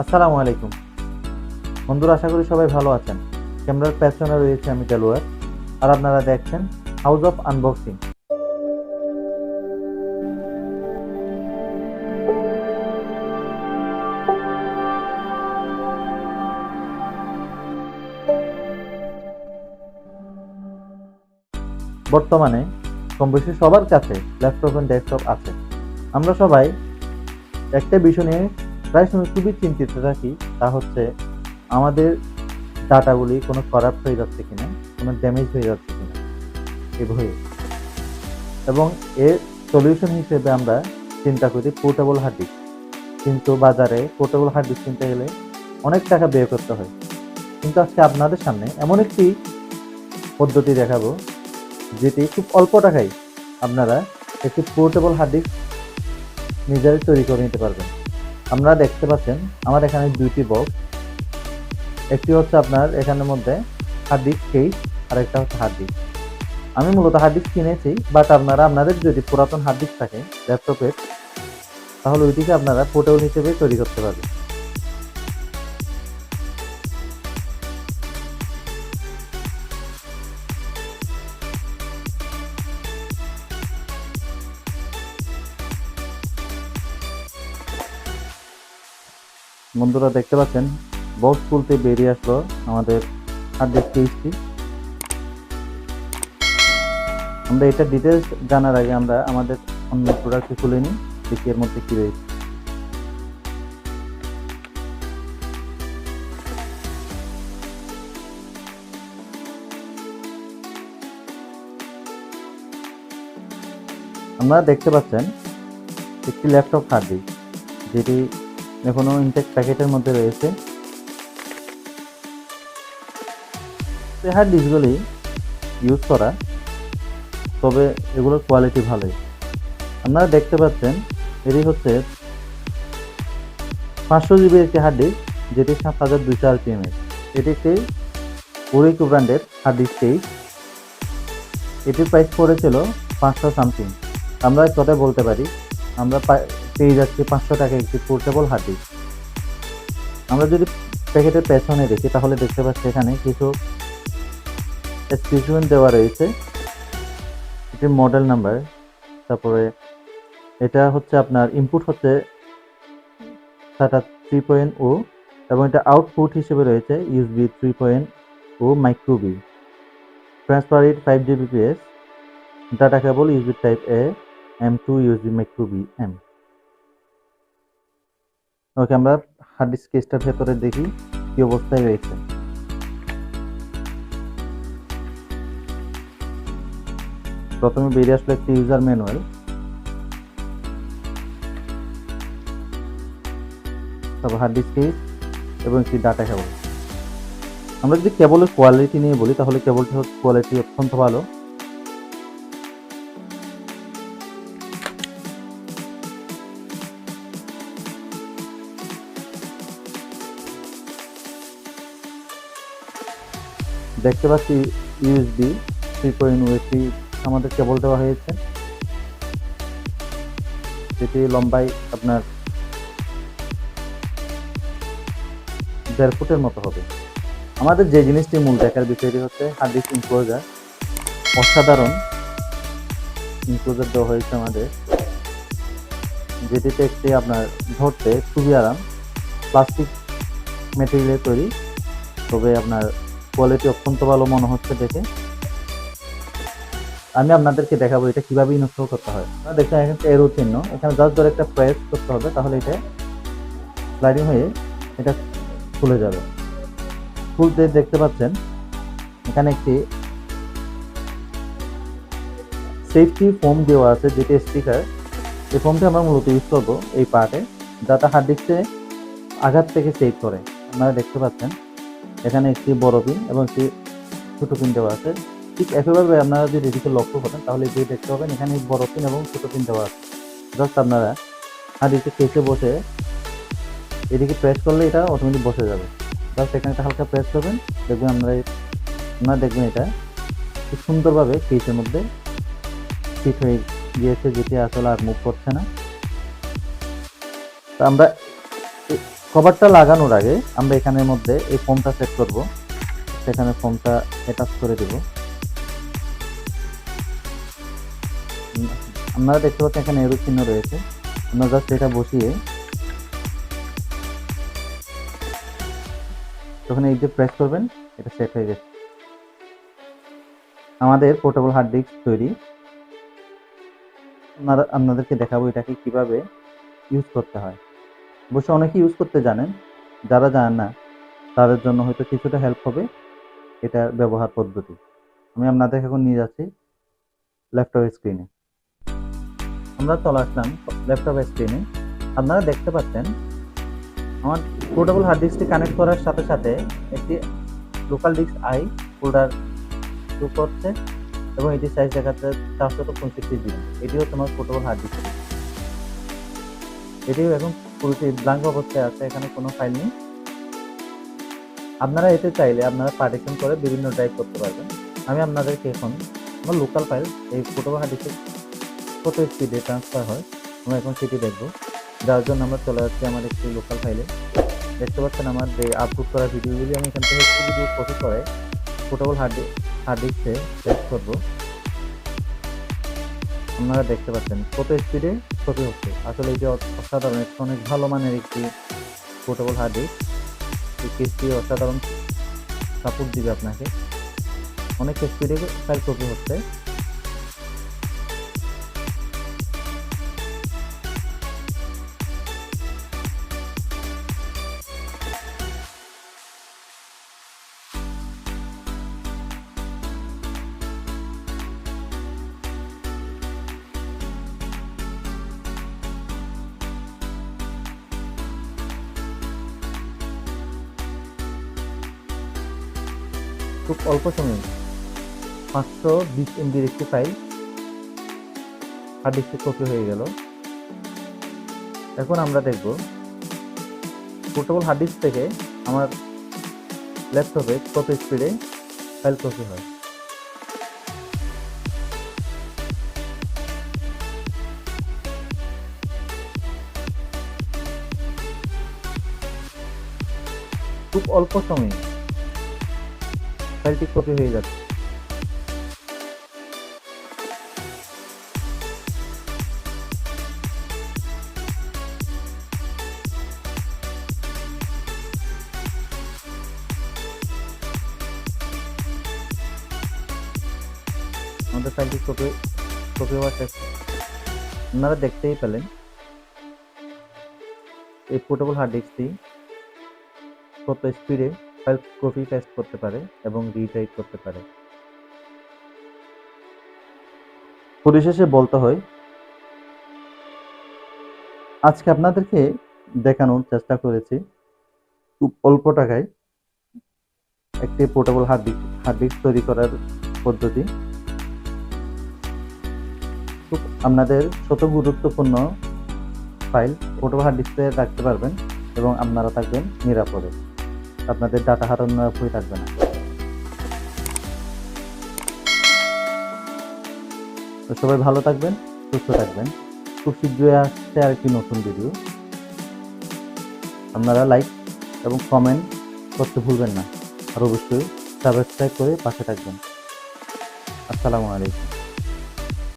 আসসালামু আলাইকুম বন্ধুরা, আশা করি সবাই ভালো আছেন। ক্যামেরার পেছনে রয়েছে আমি দেলোয়ার, আর আপনারা দেখছেন হাউস অফ আনবক্সিং। বর্তমানে কম বেশি সবার কাছে ল্যাপটপ এবং ডেস্কটপ আছে। আমরা সবাই একটা বিষয় নিয়ে প্রায় সময় খুবই চিন্তিত থাকি, তা হচ্ছে আমাদের ডাটাগুলি কোনো করাপ্ট হয়ে যাচ্ছে কিনা, কোনো ড্যামেজ হয়ে যাচ্ছে কিনা এই ভয়ে। এবং এর সলিউশন হিসেবে আমরা চিন্তা করি পোর্টেবল হার্ড ডিস্ক। কিন্তু বাজারে পোর্টেবল হার্ড ডিস্ক কিনতে গেলে অনেক টাকা ব্যয় করতে হয়। কিন্তু আজকে আপনাদের সামনে এমন একটি পদ্ধতি দেখাবো যেটি খুব অল্প টাকায় আপনারা একটি পোর্টেবল হার্ড ডিস্ক নিজেরাই তৈরি করে নিতে পারবেন। আপনারা দেখতে পাচ্ছেন আমার এখানে দুইটি বক্স, একটি হচ্ছে আপনার এখানের মধ্যে হার্ড ডিস্ক কেস, আর একটা হচ্ছে হার্ড ডিস্ক। আমি মূলত হার্ড ডিস্ক কিনেছি, বাট আপনাদের যদি পুরাতন হার্ড ডিস্ক থাকে ল্যাপটপের, তাহলে ওইটিকে আপনারা পোর্টেবল হিসেবে তৈরি করতে পারবেন। বন্ধুরা দেখতে পাচ্ছেন বক্স খুলতে বেরিয়ে আসলো আমাদের হার্ড ডিস্ক কেসটি। আমরা এটা ডিটেলস জানার আগে আমরা আমাদের অন্য প্রোডাক্টটি খুলে নিই, দেখি এর মধ্যে কি রয়েছে। আপনারা দেখতে পাচ্ছেন একটি ল্যাপটপ হার্ড ডিস্ক, যেটি এখনো ইনটেক্ট প্যাকেটের মধ্যে রয়েছে। এই হার্ড ডিস্কগুলি ইউজ করা, তবে এগুলোর কোয়ালিটি ভালোই। আপনারা দেখতে পাচ্ছেন এটি হচ্ছে 500 জিবি একটি হার্ড ডিস্ক, যেটি 7200 RPM এর। এটি একটি ওরিকো ব্র্যান্ডের হার্ড ডিস্ক কেস। এটির প্রাইস পড়েছিল 500 সামথিং। আমরা কথায় বলতে পারি আমরা পেয়ে যাচ্ছি 500 টাকায় একটি পোর্টেবল হার্ড ডিস্ক। আমরা যদি প্যাকেটের পেছনে দেখি তাহলে দেখতে পাচ্ছি এখানে কিছু স্পেসিফিকেশন দেওয়া রয়েছে, এটির মডেল নাম্বার, তারপরে এটা হচ্ছে আপনার ইনপুট হচ্ছে SATA 3.0 এবং এটা আউটপুট হিসেবে রয়েছে USB 3.0 micro B, transfer rate 5 Gbps, data cable USB type A, M2 USB micro B M। Okay, আমরা হার্ড ডিস্ক কেসটার ভেতরে দেখি কি অবস্থায় রয়েছে। প্রথমে বেরিয়ে আসলো একটি ইউজার ম্যানুয়াল, তারপর হার্ড ডিস্ক কেস এবং একটি ডাটা কেবল। আমরা যদি কেবলের কোয়ালিটি নিয়ে বলি তাহলে কেবলটির কোয়ালিটি অত্যন্ত ভালো। দেখতে পাচ্ছি USB 3.0 আমাদের কেবল দেওয়া হয়েছে, যেটি লম্বাই আপনার 1.5 ফুটের মতো হবে। আমাদের যে জিনিসটি মূল দেখার বিষয়টি হচ্ছে হার্ড ডিস্ক এনক্লোজার। অসাধারণ এনক্লোজার দেওয়া হয়েছে আমাদের, যেটিতে একটি আপনার ধরতে খুবই আরাম, প্লাস্টিক ম্যাটেরিয়ালের তৈরি, তবে আপনার কোয়ালিটি অত্যন্ত ভালো মনে হচ্ছে দেখে। আমি আপনাদেরকে দেখাবো এটা কিভাবে ইনস্টল করতে হয়। দেখেন এখানে এরো চিহ্ন, এখানে জাস্ট ধরে একটা প্রেস করতে হবে, তাহলে এটা স্লাইডিং হয়ে এটা খুলে যাবে। খুলতে দেখতে পাচ্ছেন এখানে একটি সেফটি ফোম দেওয়া আছে, যেটি স্টিকার। এই ফোমটা আমরা মূলত ইউজ করবো এই পার্টে, যাতে হার্ড ডিস্কে আঘাত থেকে সেভ করে। আপনারা দেখতে পাচ্ছেন এখানে একটি বড় পিন এবং একটি ছোট পিন দেওয়া আছে। ঠিক একইভাবে আপনারা যদি এদিকে লক্ষ্য করেন তাহলে যে দেখতে পাবেন এখানে বড় পিন এবং ছোট পিন দেওয়া আছে। জাস্ট আপনারা হার্ড ডিস্কে কেসে বসে এদিকে প্রেস করলে এটা অটোমেটিক বসে যাবে। জাস্ট এখানে একটা হালকা প্রেস করবেন, দেখবেন আপনারা দেখবেন এটা খুব সুন্দরভাবে কেসের মধ্যে ফিট হয়ে গিয়েছে, যেটি আসলে আর মুভ করছে না। তো আমরা কভারটা লাগানোর আগে আমরা এখানের মধ্যে এই ফোমটা সেট করব। সেখানে ফোমটা অ্যাটাচ করে দেব। আপনারা দেখতে পাচ্ছেন এখানে এরো চিহ্ন রয়েছে। আপনারা জাস্ট এটা বসিয়ে যখন এই যে প্রেস করবেন এটা সেট হয়ে গেছে। আমাদের পোর্টেবল হার্ড ডিস্ক তৈরি। আপনাদেরকে দেখাবো এটাকে কিভাবে ইউজ করতে হয়। অবশ্য অনেকে ইউজ করতে জানেন, যারা জানেন না তাদের জন্য হয়তো কিছুটা হেল্প হবে এটার ব্যবহার পদ্ধতি। আমি আপনাদের এখন নিয়ে যাচ্ছি ল্যাপটপ স্ক্রিনে। আমরা চলে আসলাম ল্যাপটপ স্ক্রিনে। আপনারা দেখতে পাচ্ছেন আমার পোর্টেবল হার্ড ডিস্কটি কানেক্ট করার সাথে সাথে একটি লোকাল ডিস্ক আই ফোল্ডার যোগ করছে এবং এটি সাইজ দেখাচ্ছে 465 জিবি। এটিও তোমার পোর্টেবল হার্ড ডিস্ক। এটিও এখন পুরোটি ব্ল্যাঙ্ক অবস্থায় আছে, এখানে কোনো ফাইল নেই। আপনারা এতে চাইলে আপনারা পার্টিশন করে বিভিন্ন ড্রাইভ করতে পারবেন। আমি আপনাদেরকে এখন আমার লোকাল ফাইল এই পোর্টেবল হার্ড ডিস্কে কত স্পিডে ট্রান্সফার হয় আমরা এখন সেটি দেখব। যার জন্য আমরা চলে যাচ্ছি আমার একটি লোকাল ফাইলে। দেখতে পাচ্ছেন আমার যে আপলোড করা ভিডিওগুলি আমি এখান থেকে একটি ভিডিও কপি করে পোর্টেবল হার্ড ডিস্কে পেস্ট করব। আপনারা দেখতে পাচ্ছেন কত স্পিডে কপি হচ্ছে। আসলে এটি অসাধারণ, অনেক ভালো মানের একটি পোর্টেবল হার্ড ডিস্ক। এই কেসটি অসাধারণ সাপোর্ট দিবে আপনাকে, অনেক স্পিডে ফাইল কপি হচ্ছে। খুব অল্প সময়ে 520 MBর একটি ফাইল হার্ড ডিস্কে কপি হয়ে গেল। এখন আমরা দেখব পোর্টেবল হার্ড ডিস্ক থেকে আমার ল্যাপটপে কত স্পিডে ফাইল কপি হয়। খুব অল্প সময়ে ফাইলটি কপি হয়ে যাচ্ছে। আমাদের ফাইলটি কপি হওয়ার চেষ্টা আপনারা দেখতেই পেলেন। এই পোর্টেবল হার্ড ডিস্কটি কত স্পিডে ফাইল কপি পেস্ট করতে পারে এবং রিটাইপ করতে পারে। পরিশেষে বলতে হয়, আজকে আপনাদেরকে দেখানোর চেষ্টা করেছি খুব অল্প টাকায় একটি পোর্টেবল হার্ড ডিস্ক তৈরি করার পদ্ধতি। খুব আপনাদের শত গুরুত্বপূর্ণ ফাইল পোর্টেবল হার্ড ডিস্কে রাখতে পারবেন এবং আপনারা থাকবেন নিরাপদে। আপনাদের ডাটা হারানোর ভয় থাকবে না। তো সবাই ভালো থাকবেন, সুস্থ থাকবেন। খুব শীঘ্রই আসছে আরেকটি নতুন ভিডিও। আপনারা লাইক এবং কমেন্ট করতে ভুলবেন না, আর অবশ্যই সাবস্ক্রাইব করে পাশে থাকবেন। আসসালামু আলাইকুম।